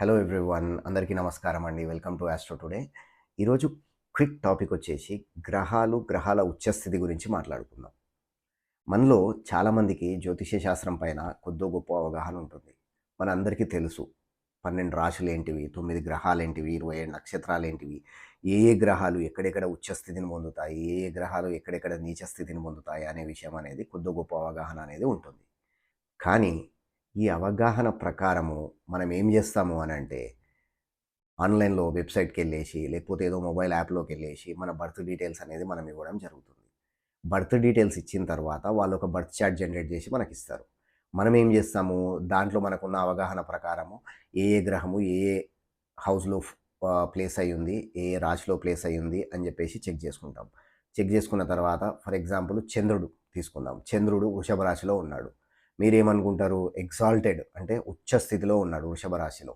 Hello everyone, అందరికీ నమస్కారం అండి. Welcome to Astro Today. ఈరోజు క్విక్ టాపిక్ వచ్చేసి గ్రహాల ఉచ్చస్థితి గురించి మాట్లాడుకుందాం. మనలో చాలామందికి జ్యోతిష్య శాస్త్రం పైన కొద్దో గొప్ప అవగాహన ఉంటుంది. మనందరికీ తెలుసు 12 రాశులేంటివి, 9 గ్రహాలేంటివి, 27 నక్షత్రాలేంటివి, ఏ గ్రహాలు ఎక్కడెక్కడ ఉచ్చస్థితిని పొందుతాయి, ఏ గ్రహాలు ఎక్కడెక్కడ నీచ స్థితిని పొందుతాయి అనే విషయం అనేది కొద్దో గొప్ప అవగాహన అనేది ఉంటుంది. కానీ ఈ అవగాహన ప్రకారము మనం ఏం చేస్తాము అనంటే ఆన్‌లైన్‌లో వెబ్‌సైట్‌కెళ్ళేసి, లేకపోతే ఏదో మొబైల్ యాప్‌లోకెళ్ళేసి మన బర్త్ డీటెయిల్స్ అనేది మనం ఇవ్వడం జరుగుతుంది. బర్త్ డీటెయిల్స్ ఇచ్చిన తర్వాత వాళ్ళొక బర్త్ చార్ట్ జనరేట్ చేసి మనకిస్తారు. మనం ఏం చేస్తాము, దాంట్లో మనకున్న అవగాహన ప్రకారము ఏ గ్రహము ఏ హౌస్‌లో ప్లేస్ అయ్యుంది, ఏ రాశిలో ప్లేస్ అయ్యుంది అని చెప్పేసి చెక్ చేసుకుంటాం. చెక్ చేసుకున్న తర్వాత ఫర్ ఎగ్జాంపుల్ చంద్రుడు తీసుకుందాం. చంద్రుడు వృషభ రాశిలో ఉన్నాడు. మీరేమనుకుంటారు? ఎగ్జాల్టెడ్ అంటే ఉచ్చ స్థితిలో ఉన్నాడు వృషభ రాశిలో.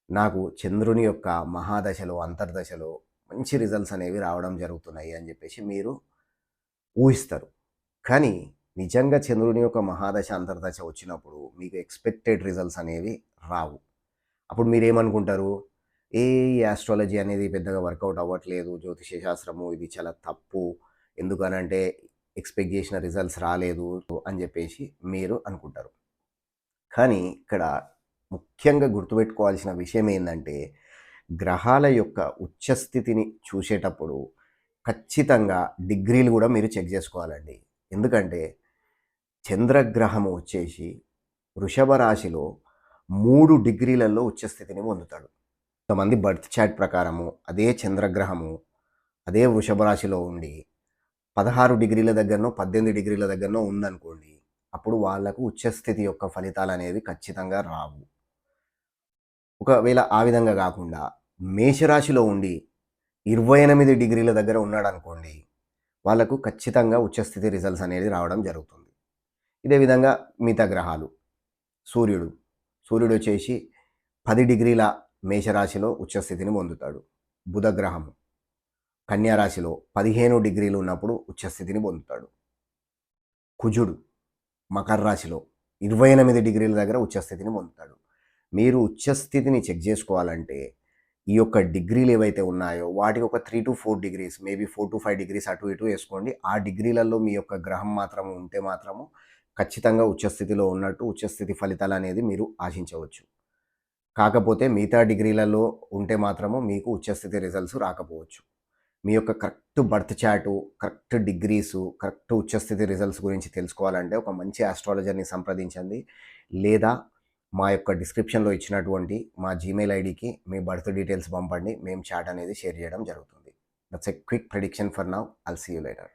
నాకు చంద్రుని యొక్క మహాదశలో, అంతర్దశలో మంచి రిజల్ట్స్ అనేవి రావడం జరుగుతున్నాయి అని చెప్పేసి మీరు ఊహిస్తారు. కానీ నిజంగా చంద్రుని యొక్క మహాదశ, అంతర్దశ వచ్చినప్పుడు మీకు ఎక్స్‌పెక్టెడ్ రిజల్ట్స్ అనేవి రావు. అప్పుడు మీరేమనుకుంటారు? ఈ యాస్ట్రాలజీ అనేది పెద్దగా వర్కౌట్ అవ్వట్లేదు. జ్యోతిష్య శాస్త్రము ఇది చాలా తప్పు. ఎందుకనంటే ఎక్స్‌పెక్ట్ చేసిన రిజల్ట్స్ రాలేదు అని చెప్పేసి మీరు అనుకుంటారు. కానీ ఇక్కడ ముఖ్యంగా గుర్తుపెట్టుకోవాల్సిన విషయం ఏందంటే, గ్రహాల యొక్క ఉచ్చస్థితిని చూసేటప్పుడు ఖచ్చితంగా డిగ్రీలు గూడా మీరు చెక్ జేసుకోవాలండి. ఎందుకంటే చంద్రగ్రహము వచ్చేసి వృషభ రాశిలో 3 డిగ్రీలలో ఉచ్చస్థితిని పొందుతాడు. కొంతమంది బర్త్ చార్ట్ ప్రకారము అదే చంద్రగ్రహము అదే వృషభ రాశిలో ఉండి 16 డిగ్రీల దగ్గరనో, 18 డిగ్రీల దగ్గరనో ఉందనుకోండి. అప్పుడు వాళ్ళకు ఉచ్చస్థితి యొక్క ఫలితాలనేవి ఖచ్చితంగా రావు. ఒకవేళ ఆ విధంగా గాకుండా మేషరాశిలో ఉండి 28 డిగ్రీల దగ్గర ఉన్నాడనుకోండి, వాళ్ళకు ఖచ్చితంగా ఉచ్చస్థితి రిజల్ట్స్ అనేది రావడం జరుగుతుంది. ఇదే విధంగా మిగతా గ్రహాలు సూర్యుడు, సూర్యుడొచ్చేసి 10 డిగ్రీల మేషరాశిలో ఉచ్చస్థితిని పొందుతాడు. బుధగ్రహము కన్యా రాశిలో 15 డిగ్రీలు ఉన్నప్పుడు ఉచ్చస్థితిని పొందుతాడు. కుజుడు మకర రాశిలో 28 డిగ్రీల దగ్గర ఉచ్చస్థితిని పొందుతాడు. మీరు ఉచ్చస్థితిని చెక్ చేసుకోవాలంటే ఈ యొక్క డిగ్రీలు ఏవైతే ఉన్నాయో వాటికి ఒక 3-4 డిగ్రీస్, మేబీ 4-5 డిగ్రీస్ అటు ఇటు వేసుకోండి. ఆ డిగ్రీలలో మీ యొక్క గ్రహం మాత్రము ఉంటే మాత్రము ఖచ్చితంగా ఉచ్చస్థితిలో ఉన్నట్టు ఉచ్చస్థితి ఫలితాలు అనేది మీరు ఆశించవచ్చు. కాకపోతే మిగతా డిగ్రీలలో ఉంటే మాత్రము మీకు ఉచ్చస్థితి రిజల్ట్స్ రాకపోవచ్చు. మీ యొక్క correct birth chart, correct degrees, correct ఉచ్చస్థితి రిజల్ట్స్ గురించి తెలుసుకోవాలంటే ఒక మంచి ఆస్ట్రాలజర్‌ని సంప్రదించండి. లేదా మా యొక్క డిస్క్రిప్షన్‌లో ఇచ్చినటువంటి మా జీమెయిల్ ఐడీకి మీ బర్త్ డీటెయిల్స్ పంపండి. మేము చాట్ అనేది షేర్ చేయడం జరుగుతుంది. That's a quick prediction for now. I'll see you later.